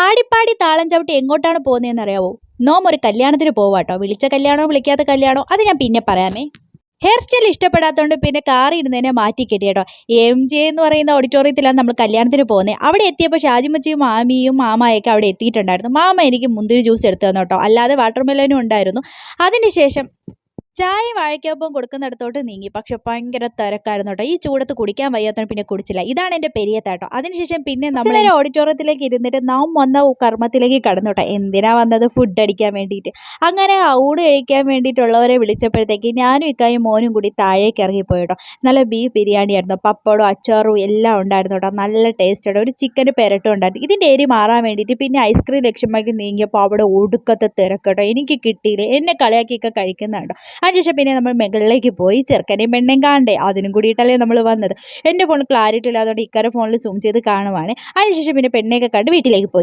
ആടിപ്പാടി താളം ചവിട്ടി എങ്ങോട്ടാണ് പോകുന്നതെന്ന് അറിയാവോ? നോം ഒരു കല്യാണത്തിന് പോവാട്ടോ. വിളിച്ച കല്യാണോ വിളിക്കാത്ത കല്യാണോ അത് ഞാൻ പിന്നെ പറയാമേ. ഹെയർ സ്റ്റൈൽ ഇഷ്ടപ്പെടാത്തതുകൊണ്ട് പിന്നെ കാറി ഇടുന്നതിനെ മാറ്റി കെട്ടിയേട്ടോ. MJ എന്ന് പറയുന്ന ഓഡിറ്റോറിയത്തിലാണ് നമ്മൾ കല്യാണത്തിന് പോകുന്നത്. അവിടെ എത്തിയപ്പോൾ ഷാജിമച്ചിയും മാമിയും മാമായൊക്കെ അവിടെ എത്തിയിട്ടുണ്ടായിരുന്നു. മാമ എനിക്ക് മുന്തിരി ജ്യൂസ് എടുത്തു തന്നു കേട്ടോ, അല്ലാതെ വാട്ടർ മെലനും ഉണ്ടായിരുന്നു. അതിനുശേഷം ചായ വാഴയ്ക്കൊപ്പം കൊടുക്കുന്നിടത്തോട്ട് നീങ്ങി. പക്ഷെ ഭയങ്കര തിരക്കായിരുന്നു കേട്ടോ. ഈ ചൂടത്ത് കുടിക്കാൻ വയ്യാത്തതിന് പിന്നെ കുടിച്ചില്ല. ഇതാണ് എൻ്റെ പെരിയത്താട്ടോ. അതിനുശേഷം പിന്നെ നമ്മൾ ഓഡിറ്റോറിയത്തിലേക്ക് ഇരുന്നിട്ട് നാം വന്ന കർമ്മത്തിലേക്ക് കടന്നു കേട്ടോ. എന്തിനാ വന്നത്? ഫുഡ് അടിക്കാൻ വേണ്ടിയിട്ട്. അങ്ങനെ ഊണ് കഴിക്കാൻ വേണ്ടിയിട്ടുള്ളവരെ വിളിച്ചപ്പോഴത്തേക്ക് ഞാനും ഇക്കായും മോനും കൂടി താഴേക്ക് ഇറങ്ങിപ്പോയി കേട്ടോ. നല്ല ബീഫ് ബിരിയാണി ആയിരുന്നു, പപ്പടവും അച്ചാറും എല്ലാം ഉണ്ടായിരുന്നു കേട്ടോ. നല്ല ടേസ്റ്റ് കേട്ടോ. ഒരു ചിക്കന് പെരട്ടും ഉണ്ടായിരുന്നു. ഇതിൻ്റെ എരി മാറാൻ വേണ്ടിയിട്ട് പിന്നെ ഐസ്ക്രീം ലക്ഷ്യമാക്കി നീങ്ങിയപ്പോൾ അവിടെ ഒടുക്കത്തെ തിരക്ക് കേട്ടോ. എനിക്ക് കിട്ടിയില്ലേ, എന്നെ കളിയാക്കിയൊക്കെ കഴിക്കുന്നുണ്ടോ. അതിനുശേഷം പിന്നെ നമ്മൾ മുകളിലേക്ക് പോയി. ചെറുക്കനെയും പെണ്ണേയും കാണണ്ടേ, അതിനും കൂടിയിട്ടല്ലേ നമ്മൾ വന്നത്. എൻ്റെ ഫോൺ ക്ലാരിറ്റി ഇല്ലാത്തതുകൊണ്ട് ഇക്കാരെ ഫോണിൽ സൂം ചെയ്ത് കാണുവാണ്. അതിനുശേഷം പിന്നെ പെണ്ണയൊക്കെ കണ്ട് വീട്ടിലേക്ക് പോയി.